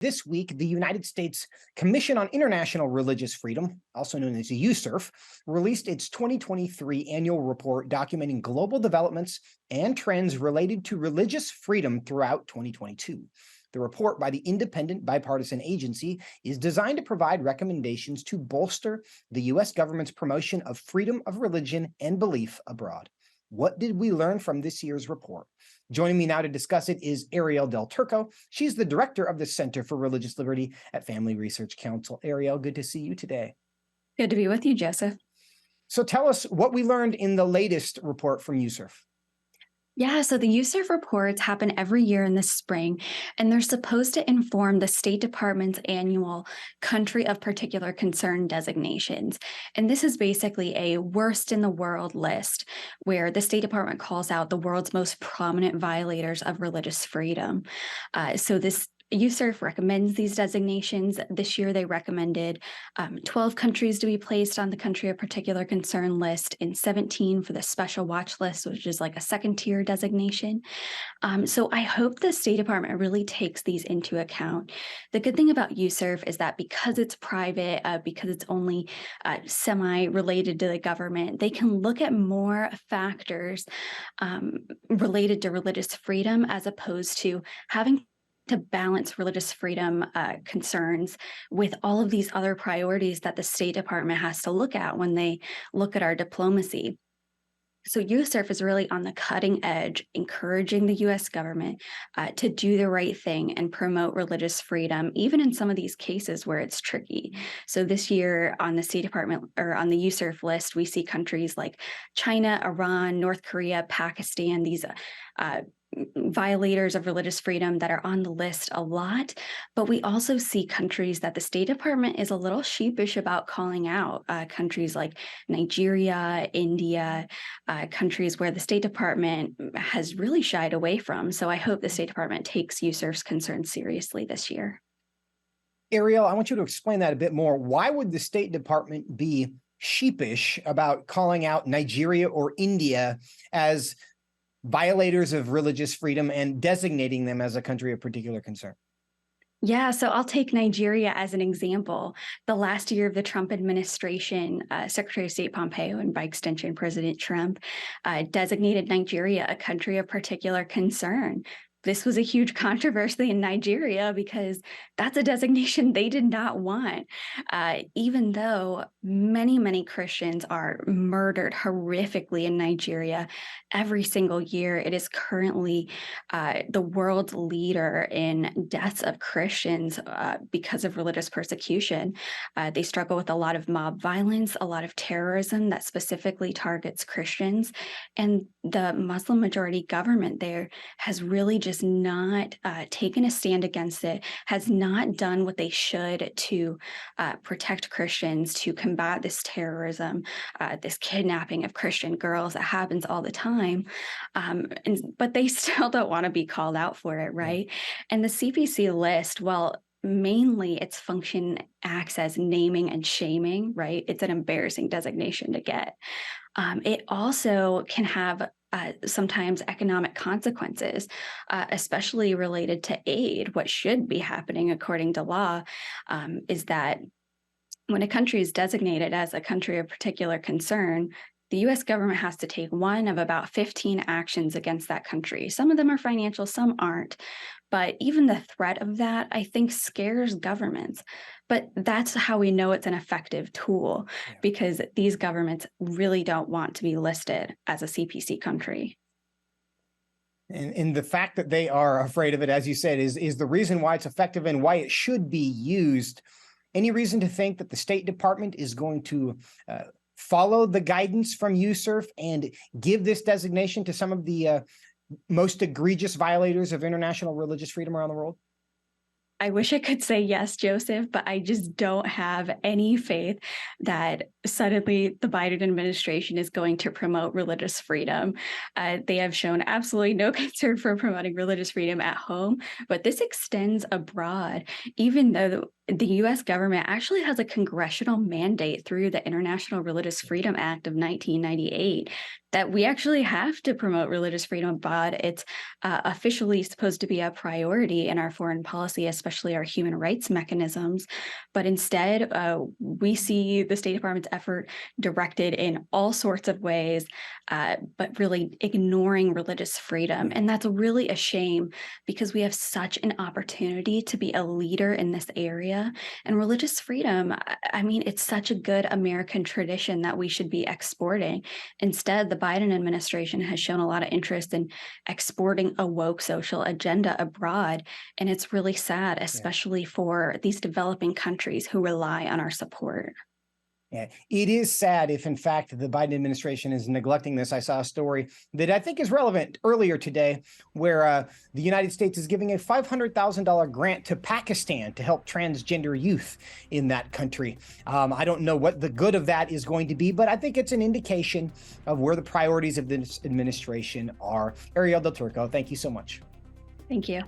This week, the United States Commission on International Religious Freedom, also known as USCIRF, released its 2023 annual report documenting global developments and trends related to religious freedom throughout 2022. The report by the independent bipartisan agency is designed to provide recommendations to bolster the U.S. government's promotion of freedom of religion and belief abroad. What did we learn from this year's report? Joining me now to discuss it is Arielle Del Turco. She's the director of the Center for Religious Liberty at Family Research Council. Arielle, good to see you today. Good to be with you, Joseph. So tell us what we learned in the latest report from USCIRF. Yeah, so the USCIRF reports happen every year in the spring, and they're supposed to inform the State Department's annual country of particular concern designations. And this is basically a worst in the world list where the State Department calls out the world's most prominent violators of religious freedom. So this USCIRF recommends these designations. This year, they recommended 12 countries to be placed on the country of particular concern list and 17 for the special watch list, which is like a second tier designation. So I hope the State Department really takes these into account. The good thing about USCIRF is that because it's private, because it's only semi-related to the government, they can look at more factors related to religious freedom as opposed to having to balance religious freedom concerns with all of these other priorities that the State Department has to look at when they look at our diplomacy. So USCIRF is really on the cutting edge, encouraging the U.S. government to do the right thing and promote religious freedom, even in some of these cases where it's tricky. So this year on the State Department or on the USCIRF list, we see countries like China, Iran, North Korea, Pakistan, these violators of religious freedom that are on the list a lot, but we also see countries that the State Department is a little sheepish about calling out, countries like Nigeria, India, countries where the State Department has really shied away from. So I hope the State Department takes USCIRF's concerns seriously this year. Arielle, I want you to explain that a bit more. Why would the State Department be sheepish about calling out Nigeria or India as violators of religious freedom and designating them as a country of particular concern? Yeah, so I'll take Nigeria as an example. The last year of the Trump administration, Secretary of State Pompeo, and by extension, President Trump, designated Nigeria a country of particular concern. This was a huge controversy in Nigeria because that's a designation they did not want, even though many, many Christians are murdered horrifically in Nigeria every single year. It is currently the world's leader in deaths of Christians because of religious persecution. They struggle with a lot of mob violence, a lot of terrorism that specifically targets Christians, and the Muslim majority government there has really just not taken a stand against it, has not done what they should to protect Christians, to combat this terrorism, this kidnapping of Christian girls that happens all the time. But they still don't want to be called out for it, right? Yeah. And the CPC list, well, mainly its function acts as naming and shaming, right? It's an embarrassing designation to get. It also can have sometimes economic consequences, especially related to aid. What should be happening according to law is that when a country is designated as a country of particular concern, the U.S. government has to take one of about 15 actions against that country. Some of them are financial, some aren't. But even the threat of that, I think, scares governments. But that's how we know it's an effective tool, because these governments really don't want to be listed as a CPC country. And the fact that they are afraid of it, as you said, is the reason why it's effective and why it should be used. Any reason to think that the State Department is going to follow the guidance from USCIRF and give this designation to some of the most egregious violators of international religious freedom around the world? I wish I could say yes, Joseph, but I just don't have any faith that suddenly the Biden administration is going to promote religious freedom. They have shown absolutely no concern for promoting religious freedom at home, but this extends abroad, even though the U.S. government actually has a congressional mandate through the International Religious Freedom Act of 1998 that we actually have to promote religious freedom abroad. It's officially supposed to be a priority in our foreign policy, especially our human rights mechanisms. But instead, we see the State Department's effort directed in all sorts of ways, but really ignoring religious freedom. And that's really a shame because we have such an opportunity to be a leader in this area. And religious freedom, I mean, it's such a good American tradition that we should be exporting. Instead, the Biden administration has shown a lot of interest in exporting a woke social agenda abroad. And it's really sad, Yeah. especially for these developing countries who rely on our support. Yeah, it is sad if, in fact, the Biden administration is neglecting this. I saw a story that I think is relevant earlier today, where the United States is giving a $500,000 grant to Pakistan to help transgender youth in that country. I don't know what the good of that is going to be, but I think it's an indication of where the priorities of this administration are. Arielle Del Turco, thank you so much. Thank you.